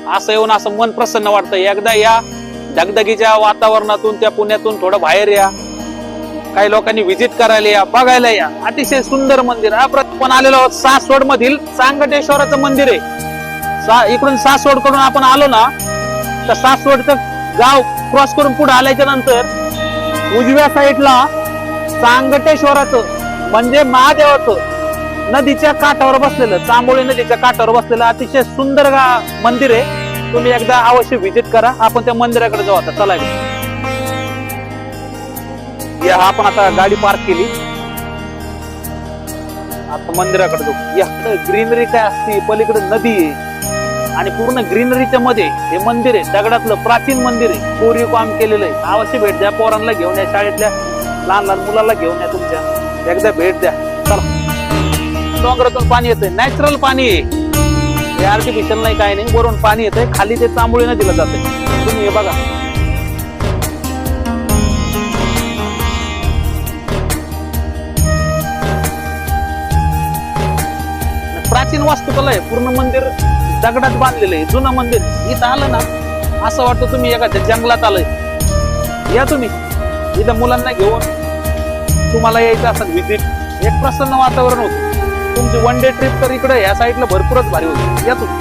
असं येऊन असं मन प्रसन्न वाटतं. एकदा या दगदगीच्या वातावरणातून, त्या पुण्यातून थोडं बाहेर या. काही लोकांनी व्हिजिट करायला या, बघायला या. अतिशय सुंदर मंदिर. आपण आलेलो आहोत सासवड मधील सांगटेश्वराचं मंदिर आहे. इकडून सासवड कडून आपण आलो ना, तर सासवडचं गाव क्रॉस करून पुढे आल्याच्या नंतर उजव्या साईडला सांगटेश्वराचं म्हणजे महादेवाचं नदीच्या काठावर बसलेलं, चांबोळी नदीच्या काठावर बसलेलं अतिशय सुंदर मंदिर आहे. तुम्ही एकदा अवश्य व्हिजिट करा. आपण त्या मंदिराकडे जाऊ आता. चला या, आपण आता गाडी पार्क केली, आता मंदिराकडे जाऊ. या ग्रीनरी काय असते, पलीकडे नदी आहे आणि पूर्ण ग्रीनरीच्या मध्ये हे मंदिर आहे. दगडातलं प्राचीन मंदिर आहे, कोरीव काम केलेलं आहे. अवश्य भेट द्या. पोरांना घेऊन या, शाळेतल्या लहान लहान मुलांना घेऊन या तुमच्या. एकदा भेट द्या. चला, डोंगरातून पाणी येतंय, नॅचरल पाणी आहे, आर्टिफिशियल नाही, काय नाही. वरून पाणी येतंय, खाली ते चांबोळी नदीला जाते. तुम्ही हे बघा. प्राचीन वास्तुकला आहे. पूर्ण मंदिर दगडात बांधलेलं आहे, जुनं मंदिर. इथं आलं ना असं वाटतं तुम्ही एखाद्या जंगलात आलंय. या तुम्ही इथं मुलांना घेऊन, तुम्हाला यायचं असेल व्हिजिट. एक प्रसन्न वातावरण होतं. तुमची वन डे ट्रिप तर इकडे या साईडला भरपूरच भारी होती. या तुम्ही.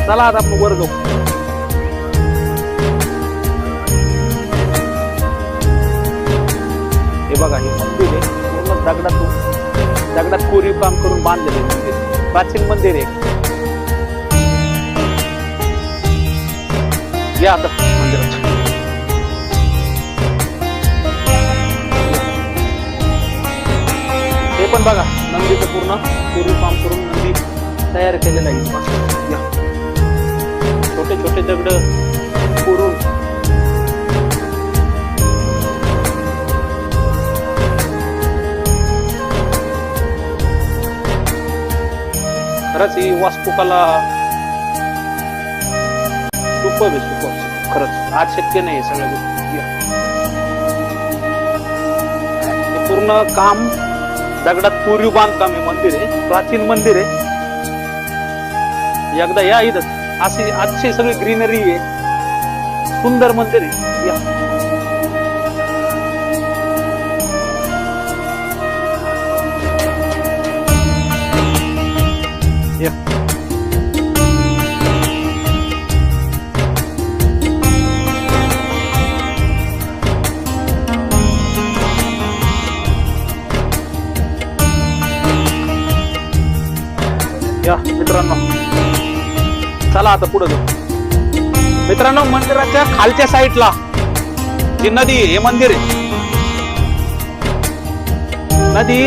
चला आता आपण वर जाऊ. हे बघा, हे मंदिर आहे पूर्ण दगडात कोरीव काम करून बांधलेले मंदिर. प्राचीन मंदिर आहे. या आता मंदिरात. हे पण बघा, नंदीचं पूर्ण कोरीव काम करून नंदी तयार केलेलं आहे. या छोटे छोटे दगड कोरून खरंच ही वास्तुकला सुपर खरंच. आज शक्य नाही सगळ्या गोष्टी. पूर्ण काम दगडात कोरीव बांधकाम आहे. मंदिर आहे, प्राचीन मंदिर आहे. एकदा या इथं. अशी अतिशय सगळी ग्रीनरी आहे, सुंदर मंदिर आहे. या या मित्रांनो, चला आता पुढे जाऊ. मित्रांनो, मंदिराच्या खालच्या साईडला जी नदी आहे, हे मंदिर आहे. नदी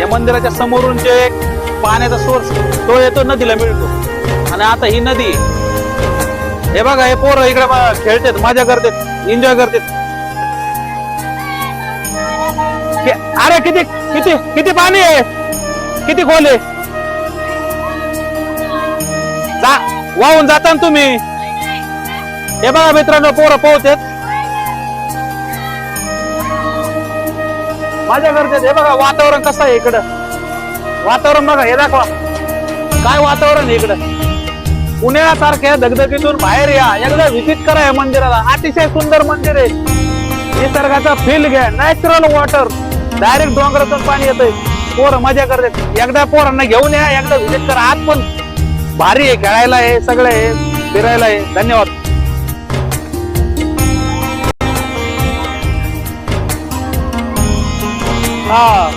या मंदिराच्या समोरून जे पाण्याचा सोर्स तो येतो, नदीला मिळतो. आणि आता ही नदी, हे बघा, हे पोरं इकडे खेळतात, मजा करतात, एन्जॉय करतात. अरे किती किती किती पाणी आहे, किती खोल आहे. वाहून जाता ना तुम्ही. हे बघा मित्रांनो, पोरं पोहतात, मजा करतात. हे बघा वातावरण कसं आहे इकडं. वातावरण बघा, हे दाखवा काय वातावरण आहे इकडं. पुण्यासारख्या दगदगीतून बाहेर या, एकदा व्हिजिट करा या मंदिराला. अतिशय सुंदर मंदिर आहे. निसर्गाचा फील घ्या, नॅचरल वॉटर. डायरेक्ट डोंगरातून पाणी येतंय. पोरं मजा करतात. एकदा पोरांना घेऊन या, एकदा व्हिजिट करा. आज पण भारी आहे, खेळायला आहे, सगळं आहे, फिरायला आहे. धन्यवाद. हा